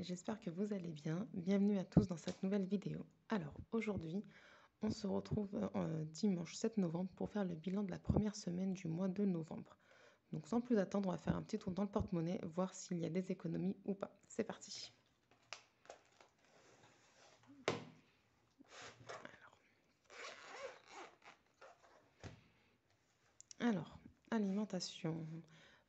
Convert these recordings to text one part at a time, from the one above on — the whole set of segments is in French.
j'espère que vous allez bien. Bienvenue à tous dans cette nouvelle vidéo. Alors aujourd'hui, on se retrouve dimanche 7 novembre pour faire le bilan de la première semaine du mois de novembre. Donc sans plus attendre, on va faire un petit tour dans le porte-monnaie, voir s'il y a des économies ou pas. C'est parti. Alors, alimentation,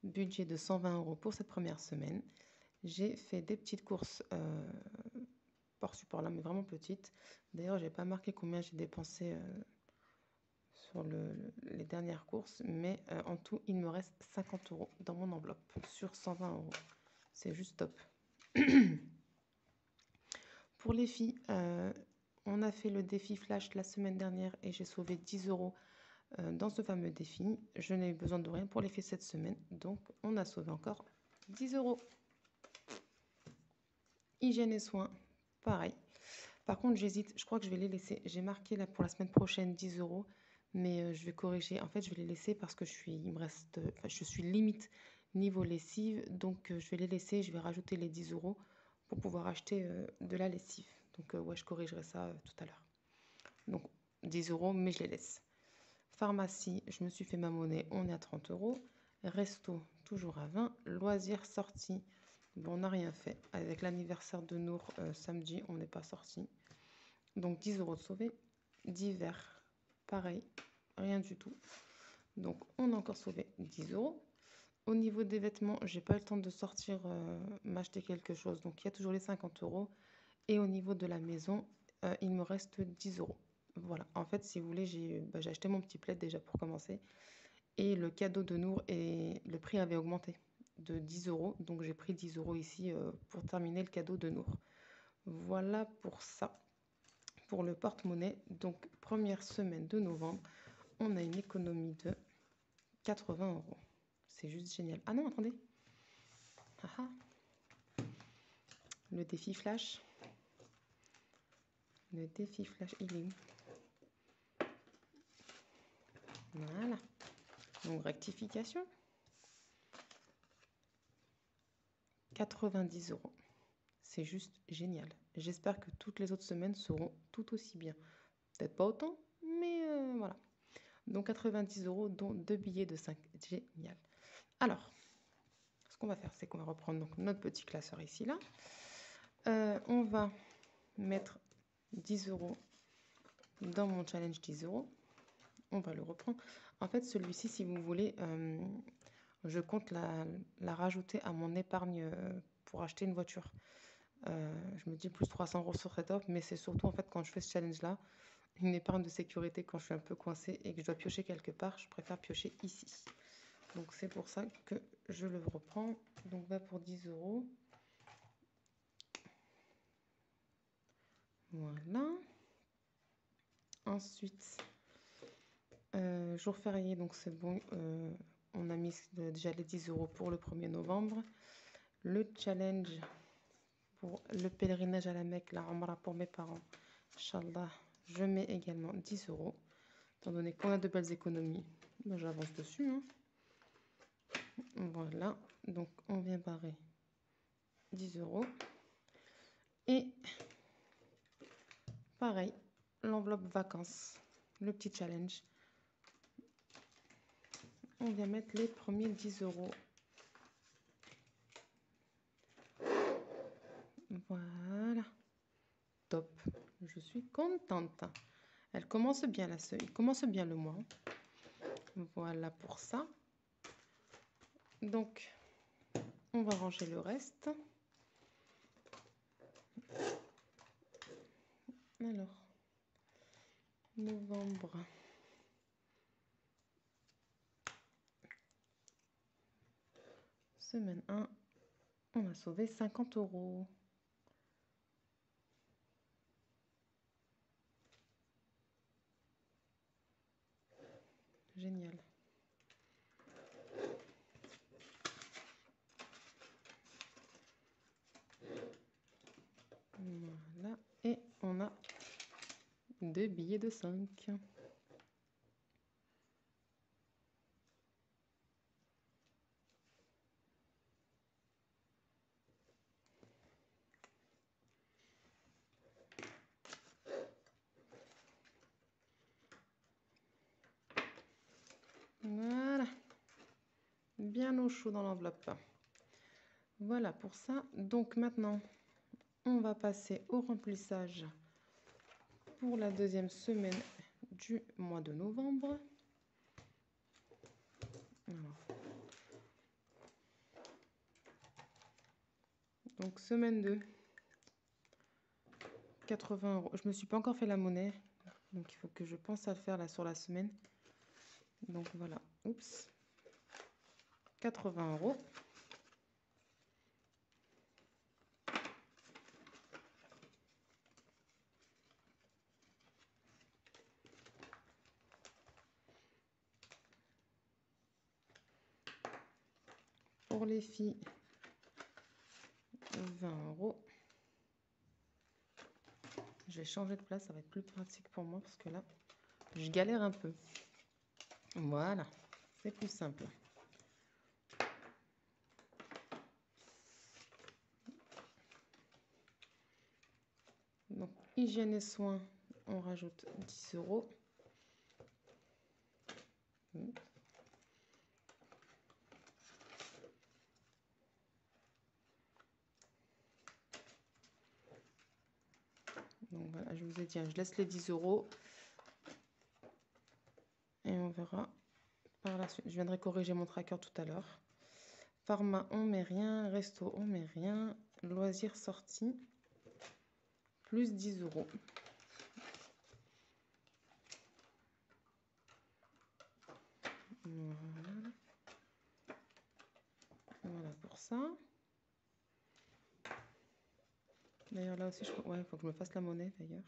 budget de 120 € pour cette première semaine. J'ai fait des petites courses par support là, mais vraiment petites. D'ailleurs, j'ai pas marqué combien j'ai dépensé sur les dernières courses, mais en tout, il me reste 50 € dans mon enveloppe sur 120 €. C'est juste top. Pour les filles, on a fait le défi Flash la semaine dernière et j'ai sauvé 10 € dans ce fameux défi. Je n'ai eu besoin de rien pour les filles cette semaine, donc on a sauvé encore 10 €. Hygiène et soins, pareil. Par contre, j'hésite, je crois que je vais les laisser. J'ai marqué là pour la semaine prochaine 10 €, mais je vais corriger. En fait, je vais les laisser parce que je suis limite niveau lessive, donc je vais les laisser. Je vais rajouter les 10 € pour pouvoir acheter de la lessive. Donc ouais, je corrigerai ça tout à l'heure. Donc 10 €, mais je les laisse. Pharmacie, je me suis fait ma monnaie, on est à 30 €. Resto, toujours à 20. Loisirs, sortie. Bon, on n'a rien fait. Avec l'anniversaire de Nour samedi, on n'est pas sorti. Donc 10 € de sauvé. Divers, pareil, rien du tout. Donc on a encore sauvé 10 €. Au niveau des vêtements, j'ai pas eu le temps de sortir m'acheter quelque chose. Donc il y a toujours les 50 €. Et au niveau de la maison, il me reste 10 €. Voilà, en fait, si vous voulez, j'ai acheté mon petit plaid déjà pour commencer. Et le cadeau de Nour, et le prix avait augmenté de 10 €. Donc j'ai pris 10 € ici pour terminer le cadeau de Nour. Voilà pour ça, pour le porte-monnaie. Donc première semaine de novembre, on a une économie de 80 €. C'est juste génial. Ah non, attendez. Ah ah. Le défi Flash. Le défi Flash, il est où? Voilà. Donc rectification. 90 €. C'est juste génial. J'espère que toutes les autres semaines seront tout aussi bien. Peut-être pas autant, mais voilà. Donc 90 €, dont 2 billets de 5. Génial. Alors, ce qu'on va faire, c'est qu'on va reprendre donc notre petit classeur ici, là. On va mettre 10 € dans mon challenge 10 €. On va le reprendre. En fait, celui-ci, si vous voulez, je compte la rajouter à mon épargne pour acheter une voiture. Je me dis plus 300 € sur cette offre, mais c'est surtout en fait quand je fais ce challenge-là, une épargne de sécurité quand je suis un peu coincée et que je dois piocher quelque part, je préfère piocher ici. Donc c'est pour ça que je le reprends. Donc va pour 10 €. Voilà. Ensuite, jour férié, donc c'est bon. On a mis déjà les 10 € pour le 1er novembre. Le challenge pour le pèlerinage à la Mecque, la Umrah pour mes parents. Inch'Allah, je mets également 10 €. Étant donné qu'on a de belles économies, ben j'avance dessus. Hein. Voilà, donc on vient barrer 10 €. Et pareil, l'enveloppe vacances, le petit challenge. On vient mettre les premiers 10 €. Voilà. Top. Je suis contente. Elle commence bien la il commence bien le mois. Voilà pour ça. Donc, on va ranger le reste. Alors, novembre. Semaine 1, on a sauvé 50 €. Génial. Voilà. Et on a 2 billets de 5. bien au chaud dans l'enveloppe. Voilà pour ça. Donc maintenant, on va passer au remplissage pour la deuxième semaine du mois de novembre. Alors. Donc semaine 2, 80 €. Je me suis pas encore fait la monnaie, donc il faut que je pense à le faire là sur la semaine. Donc voilà, oups, 80 €. Pour les filles, 20 €. Je vais changer de place, ça va être plus pratique pour moi parce que là, je galère un peu. Voilà, c'est plus simple. Donc, hygiène et soins, on rajoute 10 €. Donc voilà, je vous ai dit, je laisse les 10 € et on verra par la suite. Je viendrai corriger mon tracker tout à l'heure. Pharma, on met rien. Resto, on met rien. Loisirs sorties, plus 10 €. Voilà. Voilà pour ça. D'ailleurs, là aussi, ouais, il faut que je me fasse la monnaie d'ailleurs.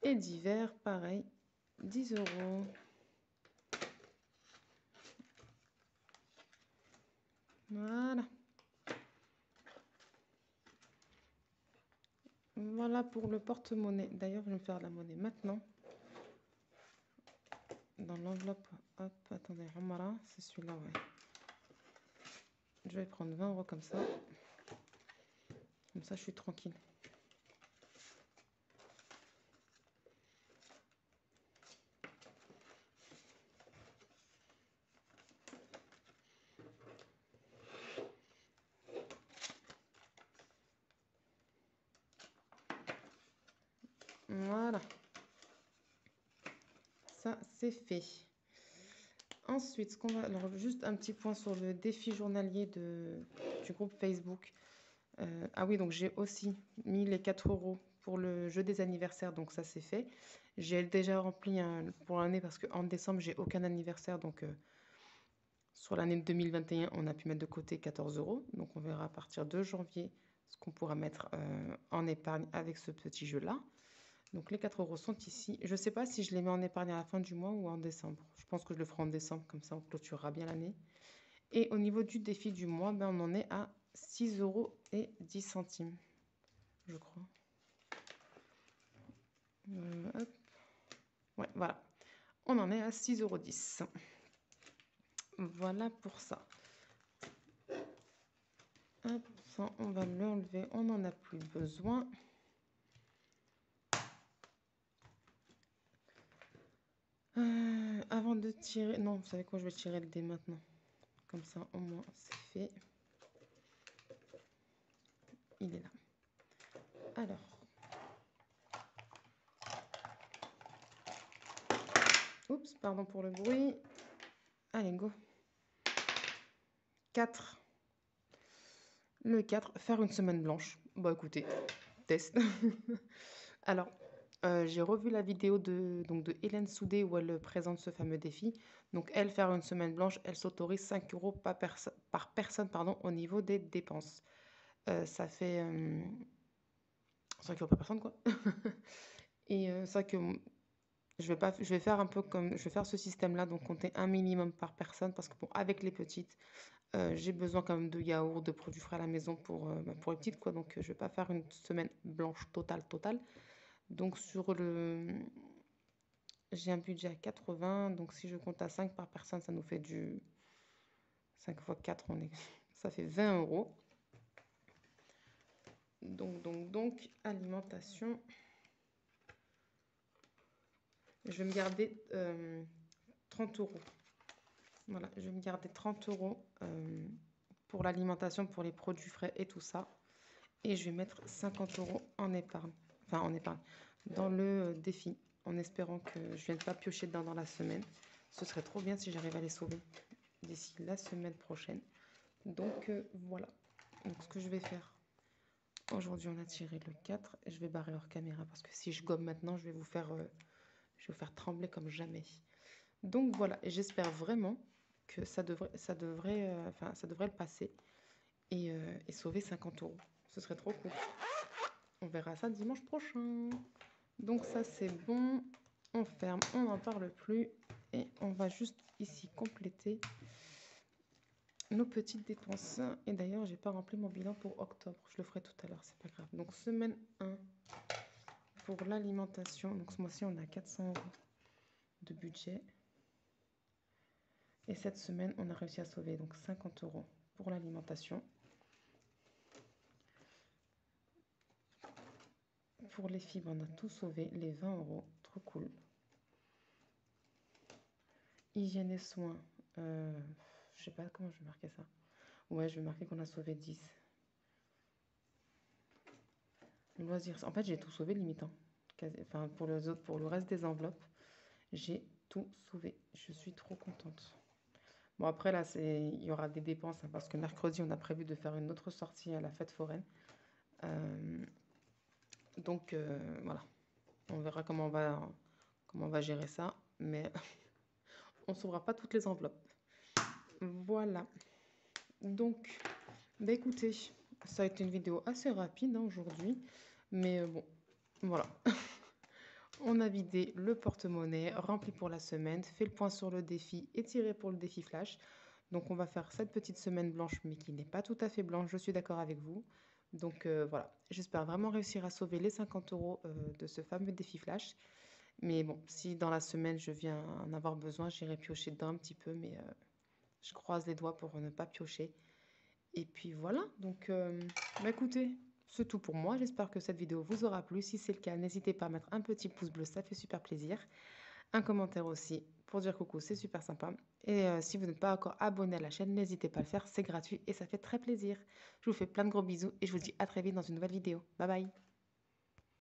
Et divers, pareil, 10 €. Voilà. Voilà pour le porte-monnaie. D'ailleurs, je vais me faire la monnaie maintenant. Dans l'enveloppe, hop, attendez, Amara, c'est celui-là, ouais. Je vais prendre 20 € comme ça. Comme ça, je suis tranquille. Voilà. Ça, c'est fait. Ensuite, ce qu'on va... Alors, juste un petit point sur le défi journalier du groupe Facebook. Ah oui, donc j'ai aussi mis les 4 € pour le jeu des anniversaires, donc ça c'est fait. J'ai déjà rempli pour l'année parce qu'en décembre, j'ai aucun anniversaire, donc sur l'année 2021, on a pu mettre de côté 14 €. Donc on verra à partir de janvier ce qu'on pourra mettre en épargne avec ce petit jeu-là. Donc les 4 € sont ici. Je ne sais pas si je les mets en épargne à la fin du mois ou en décembre. Je pense que je le ferai en décembre, comme ça on clôturera bien l'année. Et au niveau du défi du mois, ben, on en est à 6,10 €, je crois. Hop. Ouais, voilà. On en est à 6,10 €. Voilà pour ça. Hop, ça, on va l'enlever. On n'en a plus besoin. Avant de tirer... Non, vous savez quoi, je vais tirer le dé maintenant. Comme ça, au moins, c'est fait. Il est là. Alors. Oups, pardon pour le bruit. Allez, go. 4. Le 4, faire une semaine blanche. Bah écoutez, test. Alors, j'ai revu la vidéo de Hélène Soudé où elle présente ce fameux défi. Donc, elle, faire une semaine blanche, elle s'autorise 5 € par personne au niveau des dépenses. Ça fait 5 € par personne, quoi. Et c'est vrai que je vais faire un peu comme... Je vais faire ce système-là, donc compter un minimum par personne. Parce que bon, avec les petites, j'ai besoin quand même de yaourt, de produits frais à la maison pour les petites, quoi. Donc, je vais pas faire une semaine blanche totale. Donc, j'ai un budget à 80. Donc, si je compte à 5 par personne, ça nous fait du 5 x 4, ça fait 20 €. Donc, alimentation. Je vais me garder 30 €. Voilà, je vais me garder 30 € pour l'alimentation, pour les produits frais et tout ça. Et je vais mettre 50 € en épargne. Enfin, en épargne. Dans le défi. En espérant que je ne vienne pas piocher dedans dans la semaine. Ce serait trop bien si j'arrive à les sauver d'ici la semaine prochaine. Donc voilà. Donc ce que je vais faire. Aujourd'hui, on a tiré le 4. Et je vais barrer hors caméra parce que si je gomme maintenant, je vais vous faire trembler comme jamais. Donc voilà, et j'espère vraiment que ça devrait le passer et sauver 50 €. Ce serait trop cool. On verra ça dimanche prochain. Donc ça c'est bon. On ferme, on n'en parle plus. Et on va juste ici compléter nos petites dépenses. Et d'ailleurs, j'ai pas rempli mon bilan pour octobre. Je le ferai tout à l'heure, c'est pas grave. Donc semaine 1 pour l'alimentation. Donc ce mois-ci, on a 400 € de budget. Et cette semaine, on a réussi à sauver donc 50 € pour l'alimentation. Pour les fibres, on a tout sauvé, les 20 €, trop cool. Hygiène et soins, je sais pas comment je vais marquer ça. Ouais, je vais marquer qu'on a sauvé 10. Loisirs, en fait, j'ai tout sauvé limite. Hein. Enfin, pour les autres, pour le reste des enveloppes, j'ai tout sauvé. Je suis trop contente. Bon, après, là, il y aura des dépenses hein, parce que mercredi, on a prévu de faire une autre sortie à la fête foraine. Donc, voilà. On verra comment on va gérer ça. Mais on ne sauvera pas toutes les enveloppes. Voilà. Donc, bah écoutez, ça a été une vidéo assez rapide hein, aujourd'hui. Mais bon, voilà. On a vidé le porte-monnaie, rempli pour la semaine, fait le point sur le défi et tiré pour le défi flash. Donc on va faire cette petite semaine blanche, mais qui n'est pas tout à fait blanche, je suis d'accord avec vous. Donc voilà, j'espère vraiment réussir à sauver les 50 € de ce fameux défi flash. Mais bon, si dans la semaine je viens en avoir besoin, j'irai piocher dedans un petit peu, mais je croise les doigts pour ne pas piocher. Et puis voilà, donc bah écoutez, c'est tout pour moi. J'espère que cette vidéo vous aura plu. Si c'est le cas, n'hésitez pas à mettre un petit pouce bleu, ça fait super plaisir. Un commentaire aussi pour dire coucou, c'est super sympa. Et si vous n'êtes pas encore abonné à la chaîne, n'hésitez pas à le faire, c'est gratuit et ça fait très plaisir. Je vous fais plein de gros bisous et je vous dis à très vite dans une nouvelle vidéo. Bye bye!